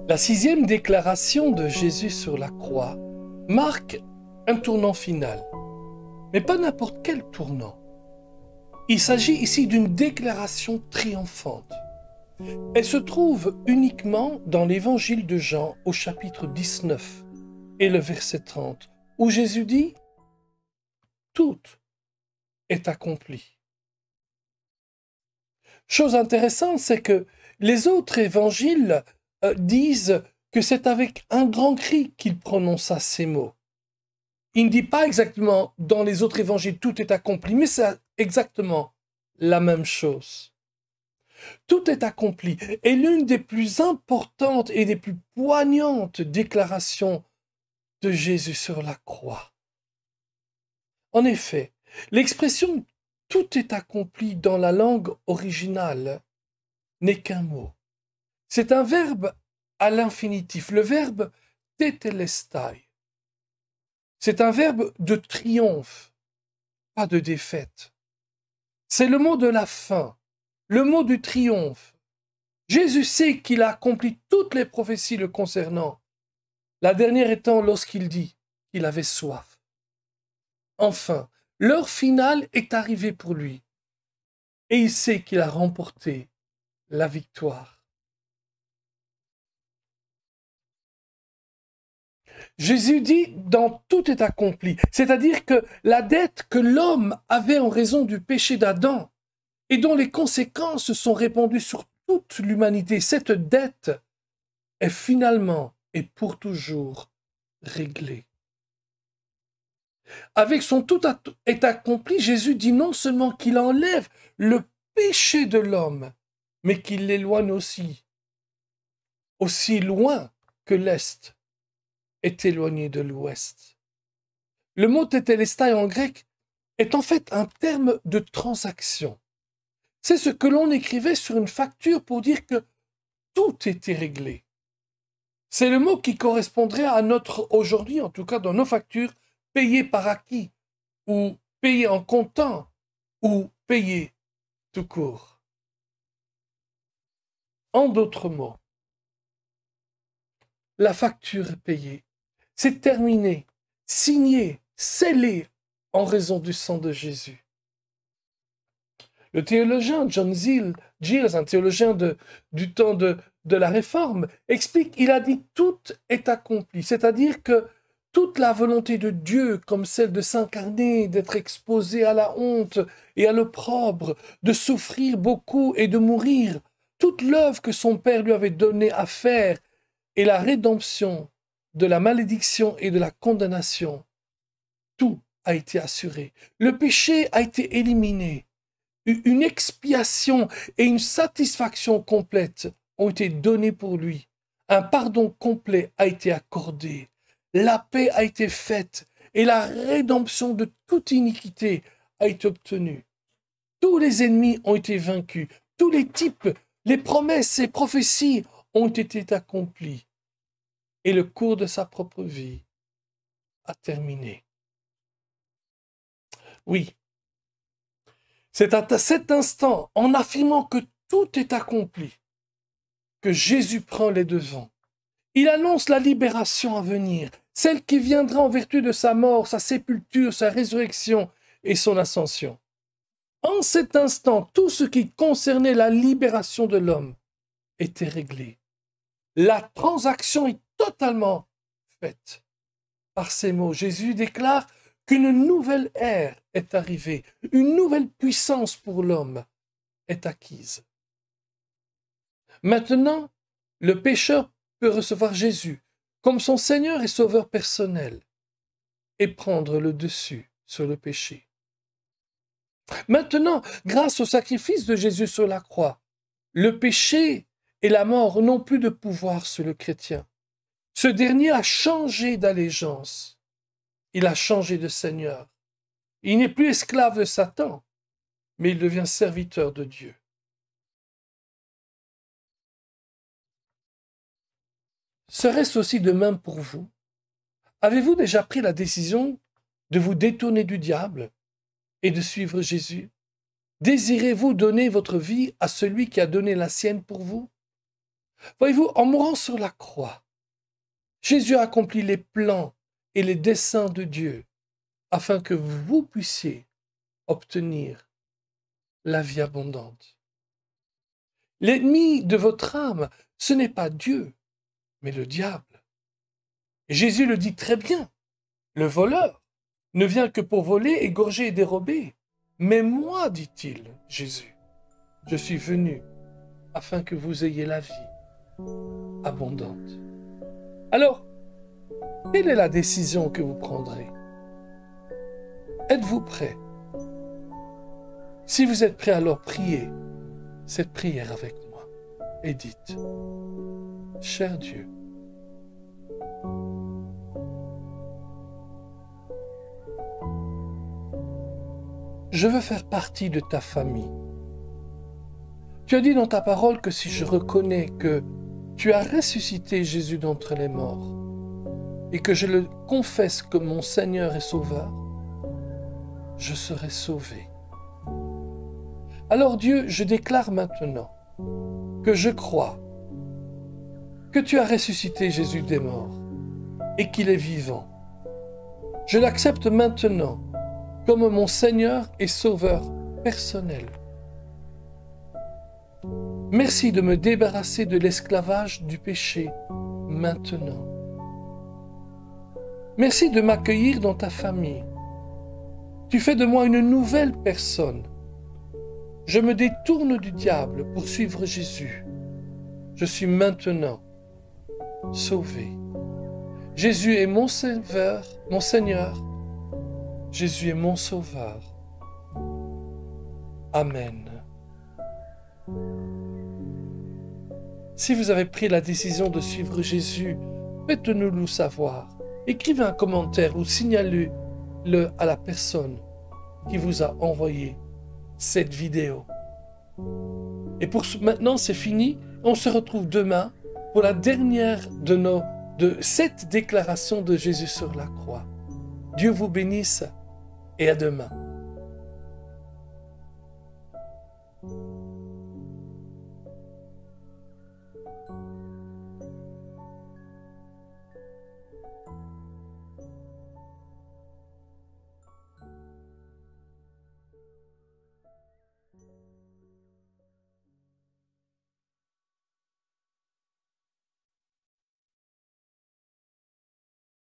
La sixième déclaration de Jésus sur la croix marque un tournant final, mais pas n'importe quel tournant. Il s'agit ici d'une déclaration triomphante. Elle se trouve uniquement dans l'évangile de Jean au chapitre 19 et le verset 30, où Jésus dit « Tout est accompli ». Chose intéressante, c'est que les autres évangiles disent que c'est avec un grand cri qu'il prononça ces mots. Il ne dit pas exactement dans les autres évangiles tout est accompli, mais c'est exactement la même chose. Tout est accompli est l'une des plus importantes et des plus poignantes déclarations de Jésus sur la croix. En effet, l'expression « tout est accompli » dans la langue originale n'est qu'un mot. C'est un verbe à l'infinitif, le verbe « tetelestai ». C'est un verbe de triomphe, pas de défaite. C'est le mot de la fin, le mot du triomphe. Jésus sait qu'il a accompli toutes les prophéties le concernant, la dernière étant lorsqu'il dit qu'il avait soif. Enfin, l'heure finale est arrivée pour lui, et il sait qu'il a remporté la victoire. Jésus dit « dans tout est accompli », c'est-à-dire que la dette que l'homme avait en raison du péché d'Adam et dont les conséquences se sont répandues sur toute l'humanité, cette dette est finalement et pour toujours réglée. Avec son tout est accompli, Jésus dit non seulement qu'il enlève le péché de l'homme, mais qu'il l'éloigne aussi loin que l'Est est éloigné de l'Ouest. Le mot tetelestai en grec est en fait un terme de transaction. C'est ce que l'on écrivait sur une facture pour dire que tout était réglé. C'est le mot qui correspondrait à notre, aujourd'hui en tout cas dans nos factures, payé par acquis, ou payé en comptant, ou payé tout court. En d'autres mots, la facture est payée. C'est terminé, signé, scellé en raison du sang de Jésus. Le théologien John Giles, un théologien du temps de la Réforme, explique, il a dit « tout est accompli », c'est-à-dire que toute la volonté de Dieu, comme celle de s'incarner, d'être exposé à la honte et à l'opprobre, de souffrir beaucoup et de mourir, toute l'œuvre que son Père lui avait donnée à faire et la rédemption de la malédiction et de la condamnation, tout a été assuré. Le péché a été éliminé. Une expiation et une satisfaction complète ont été données pour lui. Un pardon complet a été accordé. La paix a été faite et la rédemption de toute iniquité a été obtenue. Tous les ennemis ont été vaincus. Tous les types, les promesses et prophéties ont été accomplies. Et le cours de sa propre vie a terminé. Oui, c'est à cet instant, en affirmant que tout est accompli, que Jésus prend les devants. Il annonce la libération à venir, celle qui viendra en vertu de sa mort, sa sépulture, sa résurrection et son ascension. En cet instant, tout ce qui concernait la libération de l'homme était réglé. La transaction est totalement faite. Par ces mots, Jésus déclare qu'une nouvelle ère est arrivée, une nouvelle puissance pour l'homme est acquise. Maintenant, le pécheur peut recevoir Jésus comme son Seigneur et Sauveur personnel et prendre le dessus sur le péché. Maintenant, grâce au sacrifice de Jésus sur la croix, le péché et la mort n'ont plus de pouvoir sur le chrétien. Ce dernier a changé d'allégeance. Il a changé de Seigneur. Il n'est plus esclave de Satan, mais il devient serviteur de Dieu. Serait-ce aussi de même pour vous? Avez-vous déjà pris la décision de vous détourner du diable et de suivre Jésus? Désirez-vous donner votre vie à celui qui a donné la sienne pour vous? Voyez-vous, en mourant sur la croix, Jésus a accompli les plans et les desseins de Dieu afin que vous puissiez obtenir la vie abondante. L'ennemi de votre âme, ce n'est pas Dieu, mais le diable. Jésus le dit très bien. Le voleur ne vient que pour voler, égorger et dérober. Mais moi, dit-il, Jésus, je suis venu afin que vous ayez la vie abondante. Alors, quelle est la décision que vous prendrez? Êtes-vous prêt? Si vous êtes prêt, alors priez cette prière avec moi et dites, cher Dieu, je veux faire partie de ta famille. Tu as dit dans ta parole que si je reconnais que tu as ressuscité Jésus d'entre les morts et que je le confesse comme mon Seigneur et Sauveur, je serai sauvé. Alors Dieu, je déclare maintenant que je crois que tu as ressuscité Jésus des morts et qu'il est vivant. Je l'accepte maintenant comme mon Seigneur et Sauveur personnel. Merci de me débarrasser de l'esclavage du péché maintenant. Merci de m'accueillir dans ta famille. Tu fais de moi une nouvelle personne. Je me détourne du diable pour suivre Jésus. Je suis maintenant sauvé. Jésus est mon Sauveur, mon Seigneur. Jésus est mon Sauveur. Amen. Si vous avez pris la décision de suivre Jésus, faites-nous le savoir. Écrivez un commentaire ou signalez-le à la personne qui vous a envoyé cette vidéo. Et pour maintenant, c'est fini. On se retrouve demain pour la dernière de cette déclaration de Jésus sur la croix. Dieu vous bénisse et à demain.